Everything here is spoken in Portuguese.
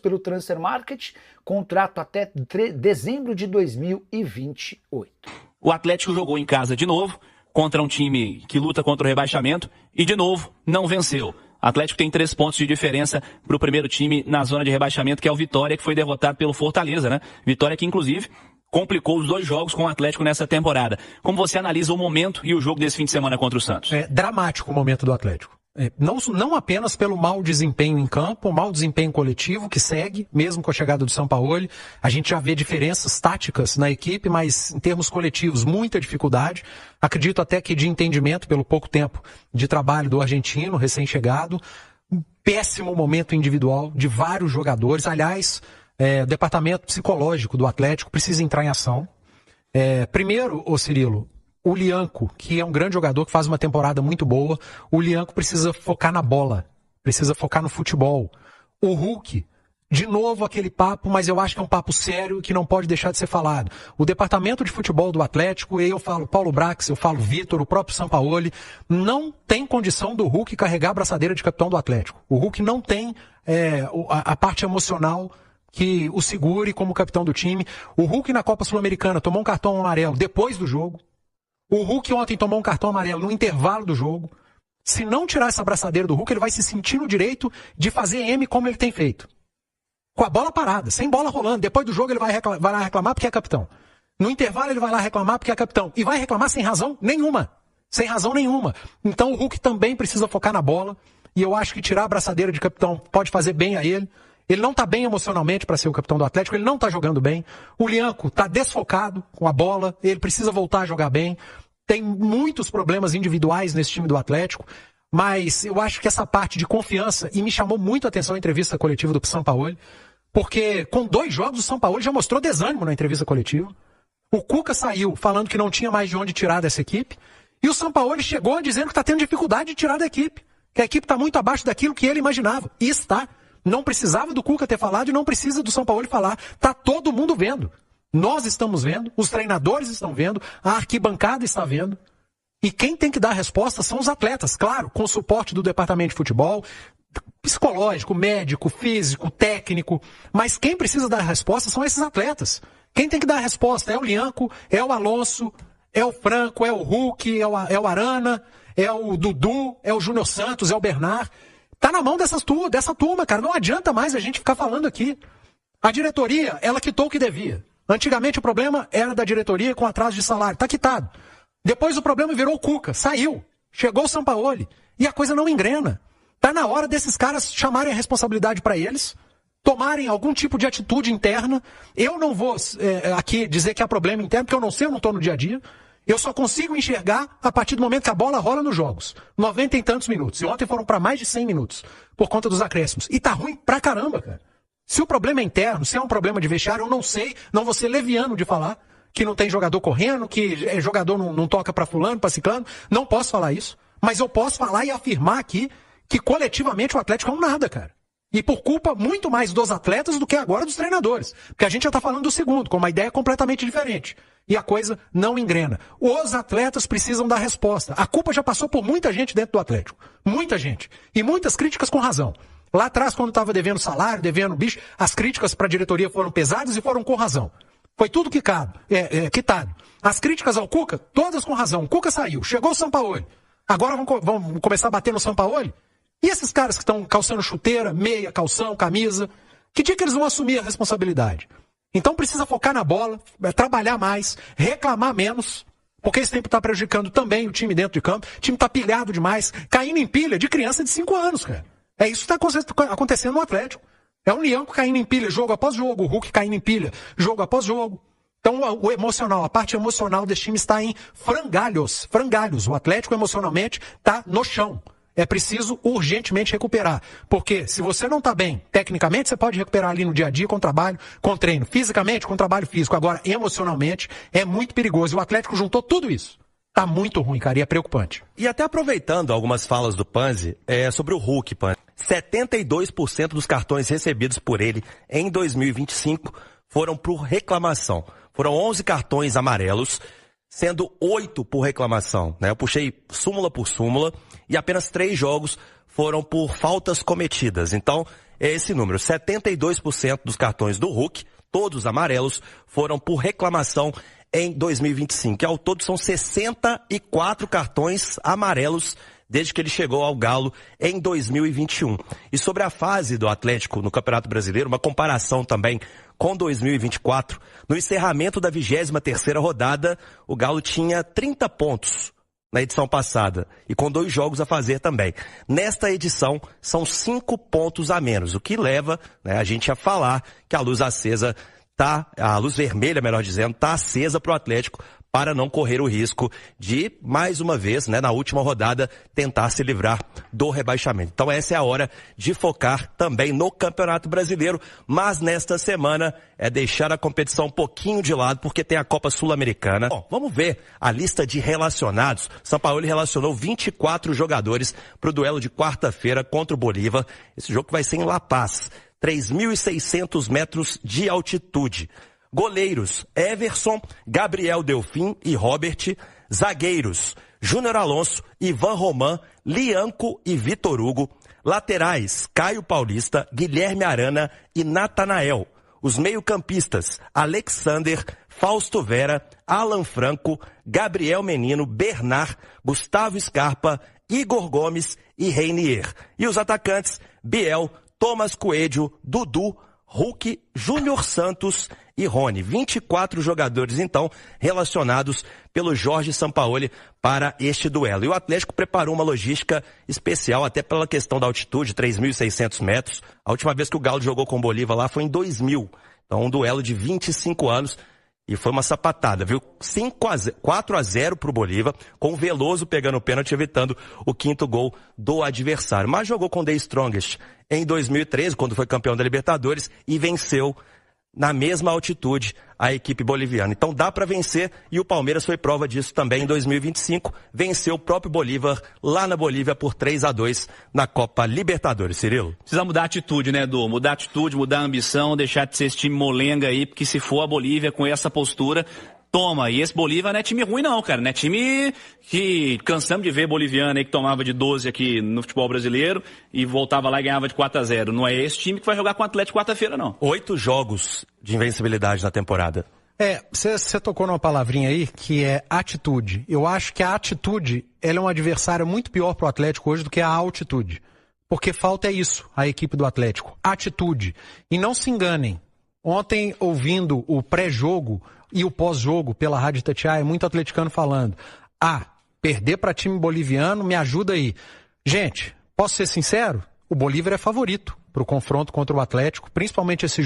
pelo Transfer Market, contrato até dezembro de 2028. O Atlético jogou em casa de novo, contra um time que luta contra o rebaixamento, e de novo não venceu. O Atlético tem 3 pontos de diferença para o primeiro time na zona de rebaixamento, que é o Vitória, que foi derrotado pelo Fortaleza, né? Vitória que, inclusive, complicou os 2 jogos com o Atlético nessa temporada. Como você analisa o momento e o jogo desse fim de semana contra o Santos? É dramático o momento do Atlético. Não apenas pelo mau desempenho em campo, o mau desempenho coletivo que segue, mesmo com a chegada do Sampaoli. A gente já vê diferenças táticas na equipe, mas em termos coletivos, muita dificuldade. Acredito até que de entendimento pelo pouco tempo de trabalho do argentino, recém-chegado. Um péssimo momento individual de vários jogadores. Aliás, o departamento psicológico do Atlético precisa entrar em ação. Primeiro, Cirilo, o Lianco, que é um grande jogador que faz uma temporada muito boa, o Lianco precisa focar na bola, precisa focar no futebol. O Hulk, de novo aquele papo, mas eu acho que é um papo sério que não pode deixar de ser falado. O departamento de futebol do Atlético, eu falo Paulo Brax, eu falo Vitor, o próprio Sampaoli, não tem condição do Hulk carregar a braçadeira de capitão do Atlético. O Hulk não tem a parte emocional que o segure como capitão do time. O Hulk na Copa Sul-Americana tomou um cartão amarelo depois do jogo. O Hulk ontem tomou um cartão amarelo no intervalo do jogo. Se não tirar essa braçadeira do Hulk, ele vai se sentir no direito de fazer M como ele tem feito. Com a bola parada, sem bola rolando. Depois do jogo ele vai lá reclamar porque é capitão. No intervalo ele vai lá reclamar porque é capitão. E vai reclamar sem razão nenhuma. Sem razão nenhuma. Então o Hulk também precisa focar na bola. E eu acho que tirar a braçadeira de capitão pode fazer bem a ele. Ele não está bem emocionalmente para ser o capitão do Atlético, ele não está jogando bem. O Lianco está desfocado com a bola, ele precisa voltar a jogar bem. Tem muitos problemas individuais nesse time do Atlético, mas eu acho que essa parte de confiança, e me chamou muito a atenção a entrevista coletiva do Sampaoli, porque com 2 jogos o Sampaoli já mostrou desânimo na entrevista coletiva. O Cuca saiu falando que não tinha mais de onde tirar dessa equipe, e o Sampaoli chegou dizendo que está tendo dificuldade de tirar da equipe, que a equipe está muito abaixo daquilo que ele imaginava. E está. Não precisava do Cuca ter falado e não precisa do Sampaoli falar. Tá todo mundo vendo. Nós estamos vendo, os treinadores estão vendo, a arquibancada está vendo. E quem tem que dar a resposta são os atletas, claro, com o suporte do departamento de futebol, psicológico, médico, físico, técnico. Mas quem precisa dar a resposta são esses atletas. Quem tem que dar a resposta é o Lianco, é o Alonso, é o Franco, é o Hulk, é o Arana, é o Dudu, é o Júnior Santos, é o Bernard. Tá na mão dessa turma, cara. Não adianta mais a gente ficar falando aqui. A diretoria, ela quitou o que devia. Antigamente o problema era da diretoria com atraso de salário. Tá quitado. Depois o problema virou o Cuca. Saiu. Chegou o Sampaoli. E a coisa não engrena. Tá na hora desses caras chamarem a responsabilidade para eles, tomarem algum tipo de atitude interna. Eu não vou aqui dizer que há problema interno, porque eu não sei, eu não estou no dia a dia. Eu só consigo enxergar a partir do momento que a bola rola nos jogos. 90 e tantos minutos. E ontem foram para mais de 100 minutos. Por conta dos acréscimos. E tá ruim pra caramba, cara. Se o problema é interno, se é um problema de vestiário, eu não sei. Não vou ser leviano de falar que não tem jogador correndo, que jogador não toca pra fulano, pra ciclano. Não posso falar isso. Mas eu posso falar e afirmar aqui que coletivamente o Atlético é um nada, cara. E por culpa muito mais dos atletas do que agora dos treinadores. Porque a gente já tá falando do segundo, com uma ideia completamente diferente. E a coisa não engrena. Os atletas precisam dar resposta. A culpa já passou por muita gente dentro do Atlético. Muita gente. E muitas críticas com razão. Lá atrás, quando estava devendo salário, devendo bicho, as críticas para a diretoria foram pesadas e foram com razão. Foi tudo quitado. As críticas ao Cuca, todas com razão. O Cuca saiu, chegou o Sampaoli. Agora vamos começar a bater no Sampaoli? E esses caras que estão calçando chuteira, meia, calção, camisa? Que dia que eles vão assumir a responsabilidade? Então precisa focar na bola, trabalhar mais, reclamar menos, porque esse tempo está prejudicando também o time dentro de campo. O time está pilhado demais, caindo em pilha de criança de 5 anos, cara. É isso que está acontecendo no Atlético. É o Lianco caindo em pilha jogo após jogo, o Hulk caindo em pilha jogo após jogo. Então o emocional, a parte emocional desse time está em frangalhos. O Atlético emocionalmente está no chão. É preciso urgentemente recuperar. Porque se você não está bem, tecnicamente, você pode recuperar ali no dia a dia com trabalho, com treino. Fisicamente, com trabalho físico. Agora, emocionalmente, é muito perigoso. E o Atlético juntou tudo isso. Tá muito ruim, cara, e é preocupante. E até aproveitando algumas falas do Panzi, sobre o Hulk, Panzi. 72% dos cartões recebidos por ele em 2025 foram por reclamação. Foram 11 cartões amarelos, sendo 8 por reclamação, né? Eu puxei súmula por súmula e apenas 3 jogos foram por faltas cometidas. Então, é esse número. 72% dos cartões do Hulk, todos amarelos, foram por reclamação em 2025. Que ao todo são 64 cartões amarelos desde que ele chegou ao Galo em 2021. E sobre a fase do Atlético no Campeonato Brasileiro, uma comparação também com 2024, no encerramento da 23ª rodada, o Galo tinha 30 pontos na edição passada, e com 2 jogos a fazer também. Nesta edição, são 5 pontos a menos, o que leva, né, a gente a falar que a luz acesa a luz vermelha, melhor dizendo, está acesa para o Atlético para não correr o risco de, mais uma vez, né, na última rodada, tentar se livrar do rebaixamento. Então essa é a hora de focar também no Campeonato Brasileiro, mas nesta semana é deixar a competição um pouquinho de lado, porque tem a Copa Sul-Americana. Bom, vamos ver a lista de relacionados. São Paulo relacionou 24 jogadores para o duelo de quarta-feira contra o Bolívar. Esse jogo vai ser em La Paz. 3.600 metros de altitude. Goleiros, Everson, Gabriel Delfim e Robert. Zagueiros, Júnior Alonso, Ivan Roman, Lianco e Vitor Hugo. Laterais, Caio Paulista, Guilherme Arana e Natanael. Os meio-campistas, Alexander, Fausto Vera, Alan Franco, Gabriel Menino, Bernard, Gustavo Scarpa, Igor Gomes e Reinier. E os atacantes, Biel, Thomas Coelho, Dudu, Hulk, Júnior Santos e Rony. 24 jogadores, então, relacionados pelo Jorge Sampaoli para este duelo. E o Atlético preparou uma logística especial, até pela questão da altitude, 3.600 metros. A última vez que o Galo jogou com o Bolívar lá foi em 2000. Então, um duelo de 25 anos. E foi uma sapatada, viu? 4-0 pro Bolívar, com o Veloso pegando o pênalti, evitando o 5º gol do adversário. Mas jogou com o The Strongest em 2013, quando foi campeão da Libertadores, e venceu na mesma altitude a equipe boliviana. Então dá para vencer, e o Palmeiras foi prova disso também em 2025. Venceu o próprio Bolívar lá na Bolívia por 3-2 na Copa Libertadores. Cirilo? Precisa mudar a atitude, né, Edu? Mudar a atitude, mudar a ambição, deixar de ser esse time molenga aí, porque se for a Bolívia com essa postura, toma. E esse Bolívar não é time ruim não, cara. Não é time que cansamos de ver boliviano aí que tomava de 12 aqui no futebol brasileiro e voltava lá e ganhava de 4-0. Não é esse time que vai jogar com o Atlético quarta-feira, não. 8 jogos de invencibilidade na temporada. Você tocou numa palavrinha aí que é atitude. Eu acho que a atitude, ela é um adversário muito pior pro Atlético hoje do que a altitude. Porque falta isso, a equipe do Atlético. Atitude. E não se enganem. Ontem, ouvindo o pré-jogo e o pós-jogo pela Rádio Itatiaia, muito atleticano falando: perder para time boliviano, me ajuda aí. Gente, posso ser sincero? O Bolívar é favorito para o confronto contra o Atlético, principalmente esse